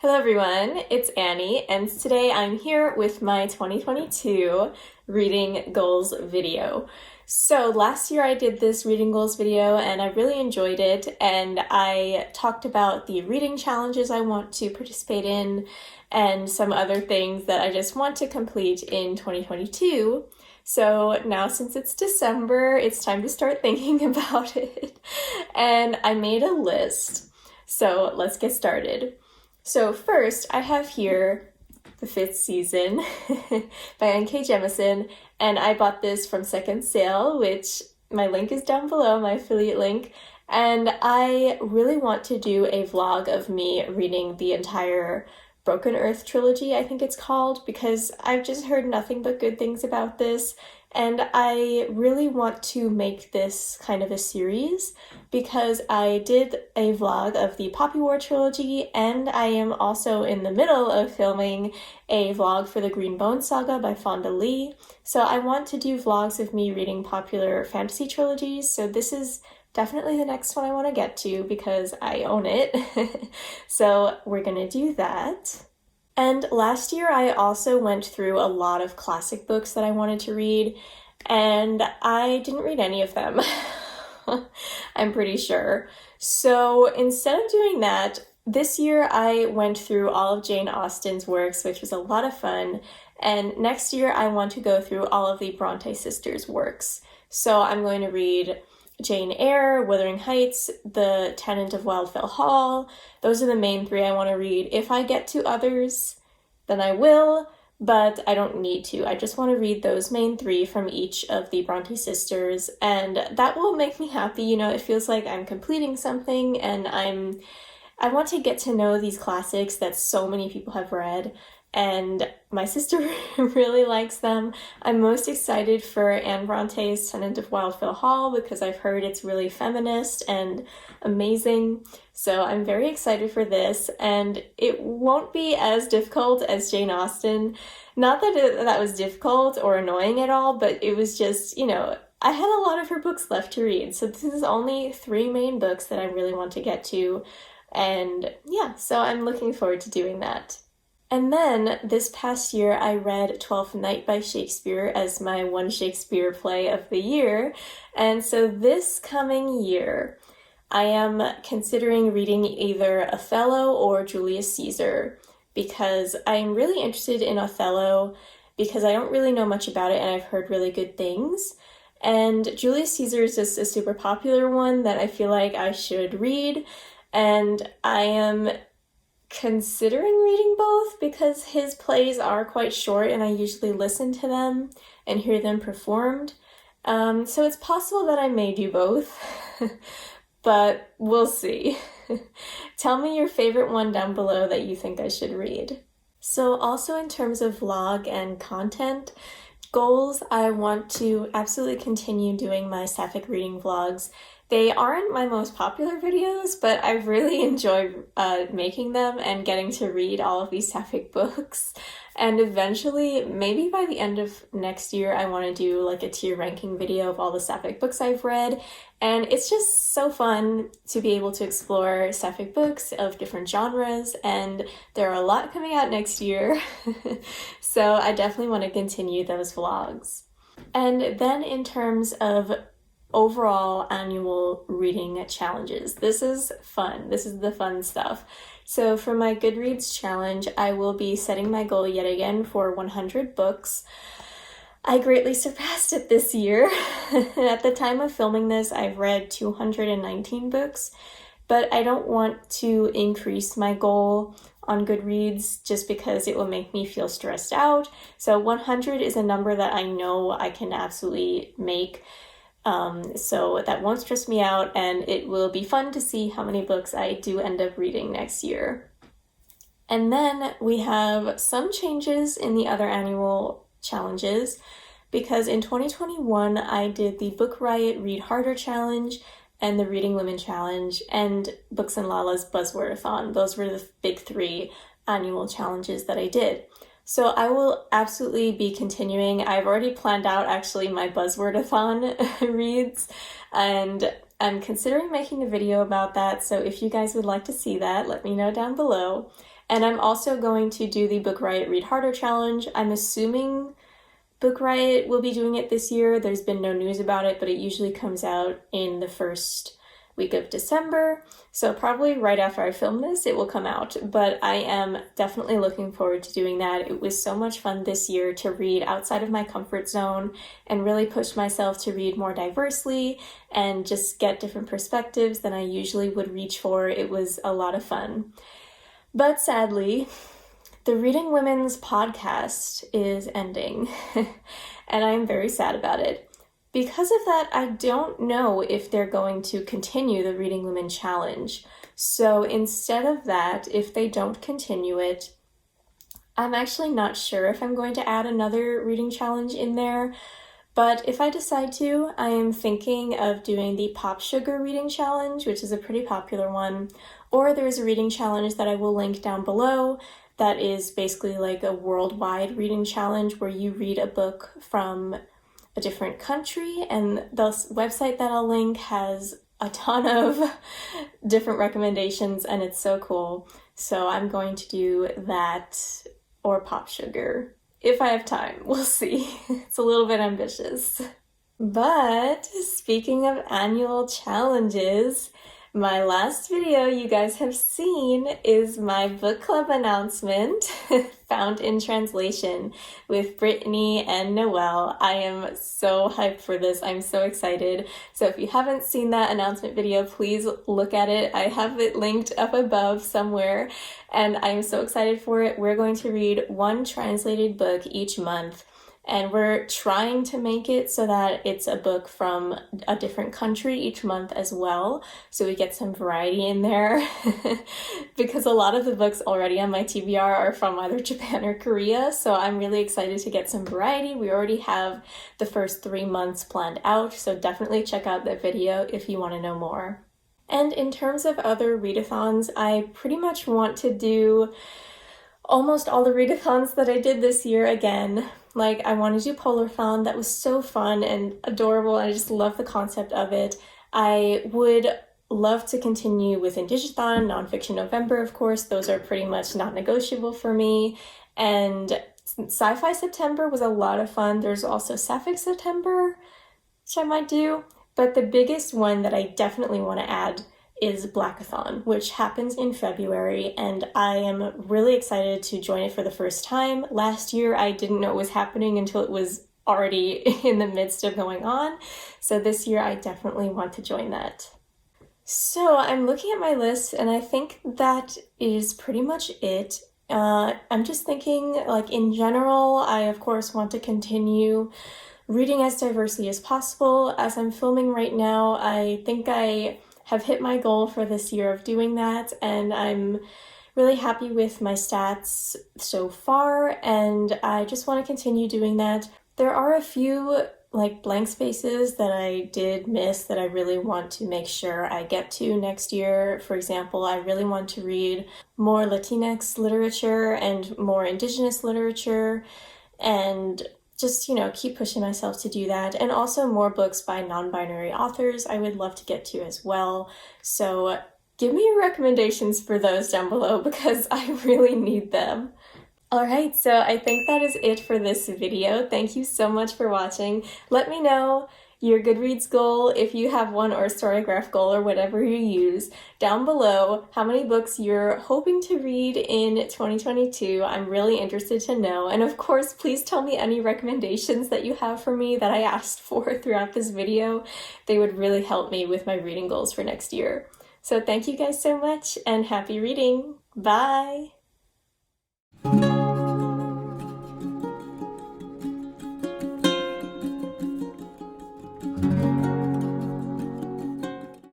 Hello everyone, it's Annie, and today I'm here with my 2022 reading goals video. So last year I did this reading goals video and I really enjoyed it, and I talked about the reading challenges I want to participate in and some other things that I just want to complete in 2022. So now since it's December, it's time to start thinking about it. And I made a list. So let's get started. So first, I have here The Fifth Season by N.K. Jemisin, and I bought this from Second Sale, which my link is down below, my affiliate link, and I really want to do a vlog of me reading the entire Broken Earth trilogy, I think it's called, because I've just heard nothing but good things about this, and I really want to make this kind of a series because I did a vlog of the Poppy War trilogy, and I am also in the middle of filming a vlog for the Green Bones Saga by Fonda Lee. So I want to do vlogs of me reading popular fantasy trilogies, so this is definitely the next one I want to get to because I own it. So we're gonna do that. And last year I also went through a lot of classic books that I wanted to read, and I didn't read any of them. I'm pretty sure. So instead of doing that, this year I went through all of Jane Austen's works, which was a lot of fun, and next year I want to go through all of the Bronte sisters' works. So I'm going to read Jane Eyre, Wuthering Heights, The Tenant of Wildfell Hall. Those are the main three I want to read. If I get to others, then I will, but I don't need to. I just want to read those main three from each of the Bronte sisters, and that will make me happy. You know, it feels like I'm completing something, and I want to get to know these classics that so many people have read, and my sister really likes them. I'm most excited for Anne Bronte's Tenant of Wildfell Hall because I've heard it's really feminist and amazing. So I'm very excited for this, and it won't be as difficult as Jane Austen. Not that that was difficult or annoying at all, but it was just, you know, I had a lot of her books left to read. So this is only 3 main books that I really want to get to. And yeah, so I'm looking forward to doing that. And then this past year, I read Twelfth Night by Shakespeare as my one Shakespeare play of the year. And so this coming year, I am considering reading either Othello or Julius Caesar because I'm really interested in Othello because I don't really know much about it and I've heard really good things. And Julius Caesar is just a super popular one that I feel like I should read. And I am considering reading both because his plays are quite short and I usually listen to them and hear them performed. So it's possible that I may do both, but we'll see. Tell me your favorite one down below that you think I should read. So also in terms of vlog and content goals, I want to absolutely continue doing my sapphic reading vlogs. They aren't my most popular videos, but I really enjoy making them and getting to read all of these sapphic books. And eventually, maybe by the end of next year, I want to do like a tier ranking video of all the sapphic books I've read. And it's just so fun to be able to explore sapphic books of different genres, and there are a lot coming out next year. So I definitely want to continue those vlogs. And then in terms of overall annual reading challenges. This is fun. This is the fun stuff. So for my Goodreads challenge, I will be setting my goal yet again for 100 books. I greatly surpassed it this year. At the time of filming this, I've read 219 books, but I don't want to increase my goal on Goodreads just because it will make me feel stressed out. So 100 is a number that I know I can absolutely make. So that won't stress me out, and it will be fun to see how many books I do end up reading next year. And then we have some changes in the other annual challenges, because in 2021 I did the Book Riot Read Harder Challenge and the Reading Women Challenge and Books and Lala's Buzzwordathon. Those were the big 3 annual challenges that I did. So I will absolutely be continuing. I've already planned out actually my Buzzwordathon reads, and I'm considering making a video about that. So if you guys would like to see that, let me know down below. And I'm also going to do the Book Riot Read Harder challenge. I'm assuming Book Riot will be doing it this year. There's been no news about it, but it usually comes out in the first week of December. So probably right after I film this, it will come out. But I am definitely looking forward to doing that. It was so much fun this year to read outside of my comfort zone and really push myself to read more diversely and just get different perspectives than I usually would reach for. It was a lot of fun. But sadly, the Reading Women's podcast is ending, and I'm very sad about it. Because of that, I don't know if they're going to continue the Reading Women Challenge. So instead of that, if they don't continue it, I'm actually not sure if I'm going to add another reading challenge in there. But if I decide to, I am thinking of doing the Pop Sugar Reading Challenge, which is a pretty popular one. Or there's a reading challenge that I will link down below that is basically like a worldwide reading challenge where you read a book from a different country, and the website that I'll link has a ton of different recommendations, and it's so cool. So I'm going to do that or Pop Sugar if I have time. We'll see. It's a little bit ambitious. But speaking of annual challenges, my last video you guys have seen is my book club announcement, Found in Translation, with Brittany and Noelle. I am so hyped for this. I'm so excited. So if you haven't seen that announcement video, please look at it. I have it linked up above somewhere, and I'm so excited for it. We're going to read one translated book each month. And we're trying to make it so that it's a book from a different country each month as well, so we get some variety in there. Because a lot of the books already on my TBR are from either Japan or Korea, so I'm really excited to get some variety. We already have the first 3 months planned out, so definitely check out that video if you want to know more. And in terms of other readathons, I pretty much want to do almost all the readathons that I did this year again. Like, I want to do Polarthon. That was so fun and adorable. I just love the concept of it. I would love to continue with Indigathon, Nonfiction November, of course. Those are pretty much not negotiable for me. And Sci-Fi September was a lot of fun. There's also Sapphic September, which I might do. But the biggest one that I definitely want to add is Blackathon, which happens in February, and I am really excited to join it for the first time. Last year, I didn't know it was happening until it was already in the midst of going on, so this year I definitely want to join that. So I'm looking at my list, and I think that is pretty much it. I'm just thinking, like, in general, I of course want to continue reading as diversely as possible. As I'm filming right now, I think I have hit my goal for this year of doing that, and I'm really happy with my stats so far, and I just want to continue doing that. There are a few like blank spaces that I did miss that I really want to make sure I get to next year. For example, I really want to read more Latinx literature and more Indigenous literature, and just, keep pushing myself to do that. And also more books by non-binary authors I would love to get to as well. So give me your recommendations for those down below because I really need them. Alright, so I think that is it for this video. Thank you so much for watching. Let me know your Goodreads goal, if you have one, or Storygraph goal, or whatever you use, down below how many books you're hoping to read in 2022. I'm really interested to know. And of course, please tell me any recommendations that you have for me that I asked for throughout this video. They would really help me with my reading goals for next year. So thank you guys so much, and happy reading! Bye!